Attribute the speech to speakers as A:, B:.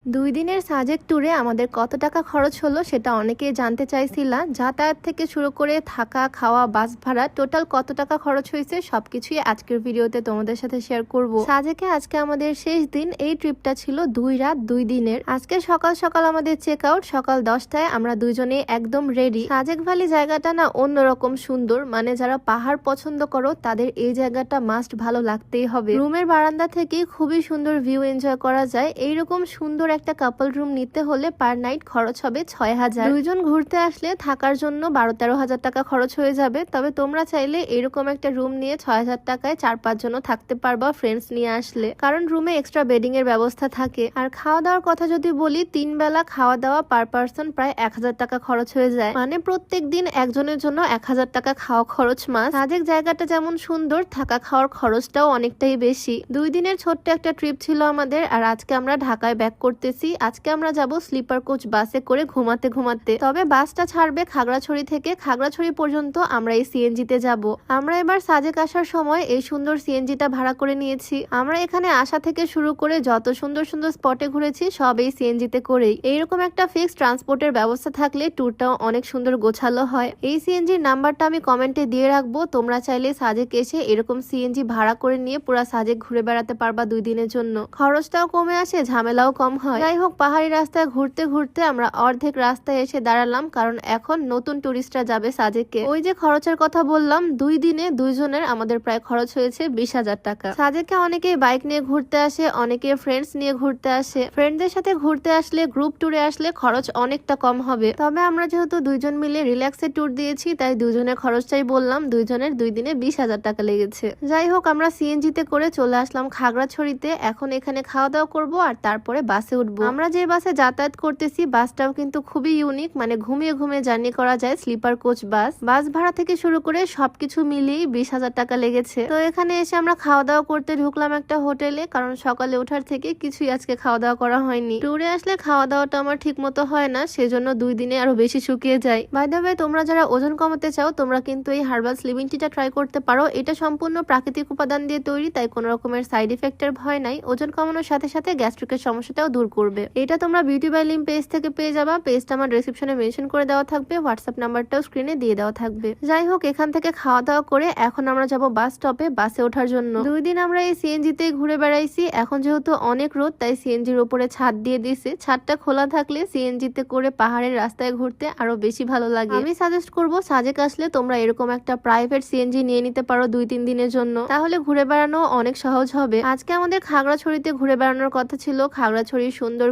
A: ২ দিনের সাজেক ট্যুরে আমাদের কত টাকা খরচ হলো সেটা অনেকেই জানতে চাইছিলা। যাতায়াত থেকে শুরু করে থাকা, খাওয়া, বাস ভাড়া টোটাল কত টাকা খরচ হয়েছে সবকিছুই আজকের ভিডিওতে তোমাদের সাথে শেয়ার করব। সাজেকে আজকে আমাদের শেষ দিন। এই ট্রিপটা ছিল 2 রাত 2 দিনের। আজকে সকাল সকাল আমাদের চেক আউট। সকাল 10টায় আমরা দুইজনেই একদম রেডি। সাজেক ভ্যালি জায়গাটা না অন্যরকম সুন্দর, মানে যারা পাহাড় পছন্দ করো তাদের এই জায়গাটা মাস্ট ভালো লাগতেই হবে। রুমের বারান্দা থেকে খুবই সুন্দর ভিউ এনজয় করা যায়। এইরকম সুন্দর একটা কাপল রুম নিতে হলে পার নাইট খরচ হবে 6,000। দুইজন ঘুরতে আসলে থাকার জন্য 12-13 হাজার টাকা খরচ হয়ে যাবে। তবে তোমরা চাইলে এরকম একটা রুম নিয়ে 6,000 টাকায় 4-5 জনও থাকতে পারবা ফ্রেন্ডস নিয়ে আসলে, কারণ রুমে এক্সট্রা বেডিং এর ব্যবস্থা থাকে। আর খাওয়া দাওয়ার কথা যদি বলি, 3 বেলা খাওয়া দাওয়া পার পার্সন প্রায় 1,000 টাকা খরচ হয়ে যায়। মানে প্রত্যেক দিন একজনের জন্য 1,000 টাকা খাওয়া খরচ মাস। সাজেক জায়গাটা যেমন সুন্দর, থাকা খাওয়ার খরচটাও অনেকটাই বেশি। 2 দিনের ছোট্ট একটা ট্রিপ ছিল আমাদের। আর আজকে আমরা ঢাকায় ব্যাক করতেছি। আজকে আমরা যাব স্লিপার কোচ বাসে করে ঘুমাতে ঘুমাতে। তবে বাসটা ছাড়বে খাগড়াছড়ি থেকে। খাগড়াছড়ি পর্যন্ত আমরা এই সিএনজিতে যাব। আমরা এবার সাজেক আসার সময় এই সুন্দর সিএনজিটা ভাড়া করে নিয়েছি। আমরা এখানে আসা থেকে শুরু করে যত সুন্দর সুন্দর স্পটে ঘুরেছি সব এই সিএনজিতে করেই। এইরকম একটা ফিক্সড ট্রান্সপোর্টের ব্যবস্থা থাকলে ট্যুরটাও অনেক সুন্দর গোছালো হয়। এই সিএনজির নাম্বারটা আমি কমেন্টে দিয়ে রাখবো। তোমরা চাইলে সাজেক এসে এরকম সিএনজি ভাড়া করে নিয়ে পুরা সাজেক ঘুরে বেড়াতে পারবা 2 দিনের জন্য। খরচটাও কমে আসে, ঝামেলাও কম হয়। যাই হোক, পাহাড়ি রাস্তায় ঘুরতে ঘুরতে আমরা অর্ধেক রাস্তায় এসে দাঁড়ালাম, কারণ এখন নতুন টুরিস্টরা যাবে সাজেকে। ওই যে খরচের কথা বললাম, 2 দিনে 2 জনের আমাদের প্রায় খরচ হয়েছে 20,000 টাকা। সাজেকে অনেকেই বাইক নিয়ে ঘুরতে আসে, অনেকে ফ্রেন্ডস নিয়ে ঘুরতে আসে। ফ্রেন্ডদের সাথে ঘুরতে আসলে, গ্রুপ ট্যুরে আসলে খরচ অনেকটা কম হবে। তবে আমরা যেহেতু 2 জন মিলে রিল্যাক্সে ট্যুর দিয়েছি, তাই 2 জনের খরচটাই বললাম। 2 জনের 2 দিনে 20,000 টাকা লেগেছে। যাই হোক, আমরা সিএনজিতে করে চলে আসলাম খাগড়াছড়িতে। এখন এখানে খাওয়া দাওয়া করবো আর তারপরে বাসে উঠবো। আমরা যে বাসে যাতায়াত করতেছি বাসটাও কিন্তু খুবই ইউনিক, মানে ঘুমিয়ে ঘুমিয়ে জার্নি করা যায়। স্লিপার কোচ বাস। বাস ভাড়া থেকে শুরু করে সবকিছু মিলিয়ে 20,000 টাকা লেগেছে। তো এখানে এসে আমরা খাওয়া দাওয়া করতে ঢুকলাম একটা হোটেলে, কারণ সকালে ওঠার থেকে কিছুই আজকে খাওয়া দাওয়া করা হয়নি। ট্যুরে আসলে খাওয়া দাওয়াটা আমার ঠিক মতো হয় না, সেজন্য 2 দিনে আরো বেশি শুকিয়ে যায়। বাই দ্য ওয়ে, তোমরা যারা ওজন কমাতে চাও তোমরা কিন্তু এই হার্বাল স্লিমিং টিটা ট্রাই করতে পারো। এটা সম্পূর্ণ প্রাকৃতিক উপাদান দিয়ে তৈরি, তাই কোনো রকমের সাইড ইফেক্টের ভয় নাই। ওজন কমানোর সাথে সাথে গ্যাস্ট্রিকের সমস্যাটাও দূর করবে। এটা তোমরা বিউটি বাই লিম পেজ থেকে পেয়ে যাবা। পেজটা আমার ডেসক্রিপশনে মেনশন করে দেওয়া থাকবে, হোয়াটসঅ্যাপ নাম্বারটাও স্ক্রিনে দিয়ে দেওয়া থাকবে। যাই হোক, এখান থেকে খাওয়া দাওয়া করে এখন আমরা যাব বাস স্টপে বাসে ওঠার জন্য। 2 দিন আমরা এই সিএনজিতেই ঘুরে বেড়াইছি। এখন যেহেতু অনেক রোদ, তাই সিএনজির উপরে ছাদ দিয়ে দিছে। ছাদটা খোলা থাকলে সিএনজিতে করে পাহাড়ের রাস্তায় ঘুরতে আরো বেশি ভালো লাগে। আমি সাজেস্ট করবো সাজেক আসলে তোমরা এরকম একটা প্রাইভেট সিএনজি নিয়ে নিতে পারো 2-3 দিনের জন্য, তাহলে ঘুরে বেড়ানো অনেক সহজ হবে। আজকে আমাদের খাগড়াছড়িতে ঘুরে বেড়ানোর কথা ছিল। খাগড়াছড়ির সুন্দর